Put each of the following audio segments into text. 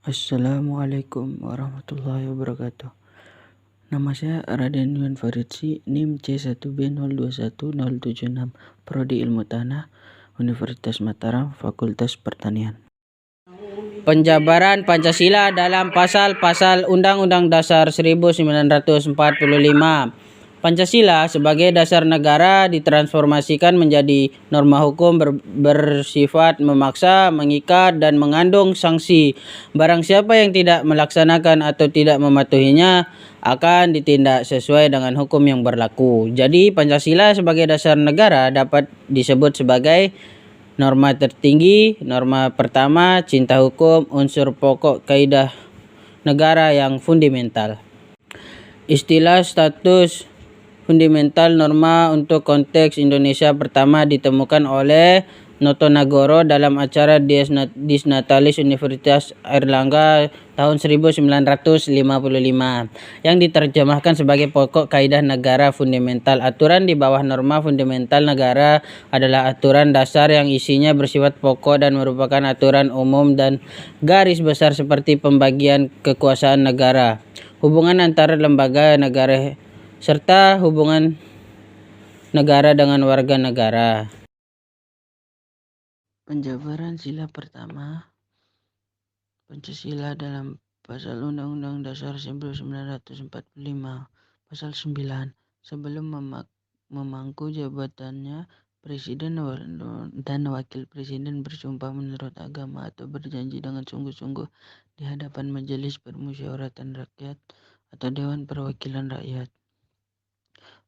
Assalamualaikum warahmatullahi wabarakatuh. Nama saya Raden Yuan Faridsi, NIM C1B021076, Prodi Ilmu Tanah, Universitas Mataram, Fakultas Pertanian. Penjabaran Pancasila dalam pasal-pasal Undang-Undang Dasar 1945. Pancasila sebagai dasar negara ditransformasikan menjadi norma hukum bersifat memaksa, mengikat, dan mengandung sanksi. Barang siapa yang tidak melaksanakan atau tidak mematuhinya akan ditindak sesuai dengan hukum yang berlaku. Jadi Pancasila sebagai dasar negara dapat disebut sebagai norma tertinggi. Norma pertama, cinta hukum, unsur pokok kaidah negara yang fundamental. Istilah status fundamental norma untuk konteks Indonesia pertama ditemukan oleh Noto Nagoro dalam acara Dies Natalis Universitas Airlangga tahun 1955 yang diterjemahkan sebagai pokok kaidah negara fundamental. Aturan di bawah norma fundamental negara adalah aturan dasar yang isinya bersifat pokok dan merupakan aturan umum dan garis besar seperti pembagian kekuasaan negara, hubungan antara lembaga negara serta hubungan negara dengan warga negara. Penjabaran sila pertama Pancasila dalam pasal Undang-Undang Dasar 1945, pasal 9. Sebelum memangku jabatannya, Presiden dan Wakil Presiden bersumpah menurut agama atau berjanji dengan sungguh-sungguh di hadapan Majelis Permusyawaratan Rakyat atau Dewan Perwakilan Rakyat.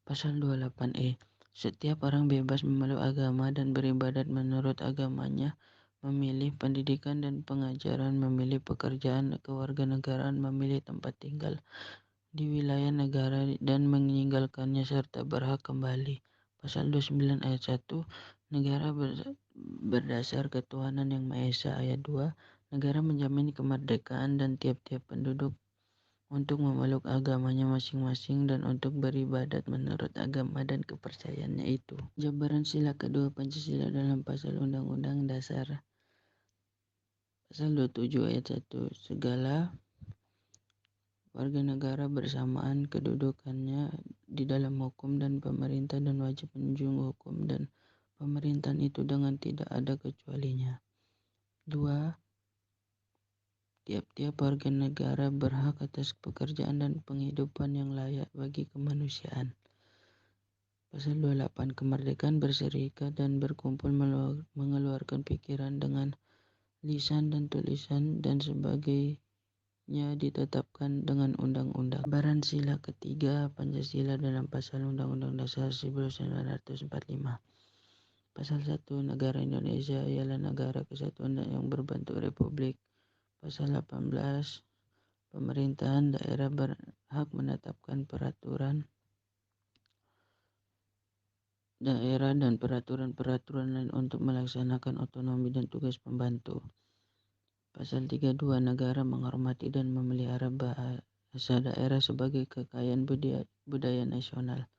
Pasal 28E. Setiap orang bebas memeluk agama dan beribadat menurut agamanya, memilih pendidikan dan pengajaran, memilih pekerjaan kewarganegaraan, memilih tempat tinggal di wilayah negara dan meninggalkannya serta berhak kembali. Pasal 29 ayat 1. Negara berdasar ketuhanan yang Maha Esa. Ayat 2. Negara menjamin kemerdekaan dan tiap-tiap penduduk untuk memeluk agamanya masing-masing dan untuk beribadat menurut agama dan kepercayaannya itu. Jabaran sila kedua Pancasila dalam pasal Undang-Undang Dasar pasal 27 ayat 1. Segala warga negara bersamaan kedudukannya di dalam hukum dan pemerintah dan wajib menjunjung hukum dan pemerintahan itu dengan tidak ada kecualinya. 2. Tiap-tiap warga negara berhak atas pekerjaan dan penghidupan yang layak bagi kemanusiaan. Pasal 28. Kemerdekaan berserikat dan berkumpul mengeluarkan pikiran dengan lisan dan tulisan dan sebagainya ditetapkan dengan undang-undang. Jabaran sila ketiga Pancasila dalam pasal Undang-Undang Dasar 1945. Pasal 1. Negara Indonesia ialah negara kesatuan yang berbentuk republik. Pasal 18. Pemerintahan daerah berhak menetapkan peraturan daerah dan peraturan-peraturan lain untuk melaksanakan otonomi dan tugas pembantu. Pasal 32. Negara menghormati dan memelihara bahasa daerah sebagai kekayaan budaya nasional.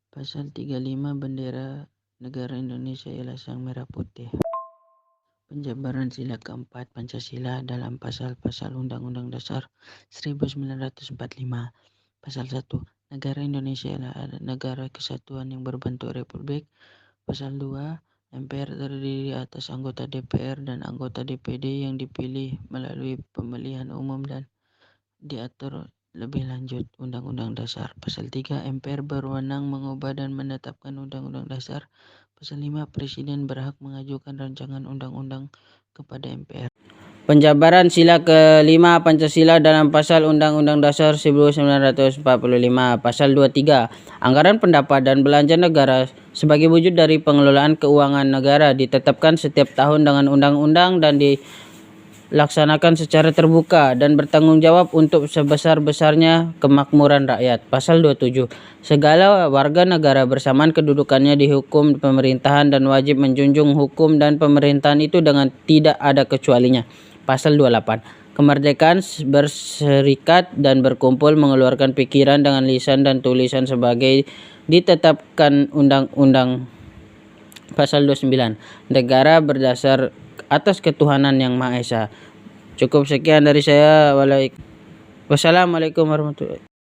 Pasal 35. Bendera negara Indonesia ialah sang merah putih. Penjabaran sila keempat Pancasila dalam pasal-pasal Undang-Undang Dasar 1945. Pasal 1. Negara Indonesia adalah negara kesatuan yang berbentuk republik. Pasal 2. MPR terdiri atas anggota DPR dan anggota DPD yang dipilih melalui pemilihan umum dan diatur lebih lanjut Undang-Undang Dasar. Pasal 3. MPR berwenang mengubah dan menetapkan Undang-Undang Dasar. Pasal 5. Presiden berhak mengajukan rancangan undang-undang kepada MPR. Penjabaran sila kelima Pancasila dalam pasal Undang-Undang Dasar 1945. Pasal 23. Anggaran pendapat dan belanja negara sebagai wujud dari pengelolaan keuangan negara ditetapkan setiap tahun dengan undang-undang dan dilaksanakan secara terbuka dan bertanggung jawab untuk sebesar-besarnya kemakmuran rakyat. Pasal 27. Segala warga negara bersamaan kedudukannya di hukum pemerintahan dan wajib menjunjung hukum dan pemerintahan itu dengan tidak ada kecualinya. Pasal 28. Kemerdekaan berserikat dan berkumpul mengeluarkan pikiran dengan lisan dan tulisan sebagai ditetapkan undang-undang. Pasal 29. Negara berdasar atas ketuhanan yang Maha Esa. Cukup sekian dari saya. Wassalamualaikum warahmatullahi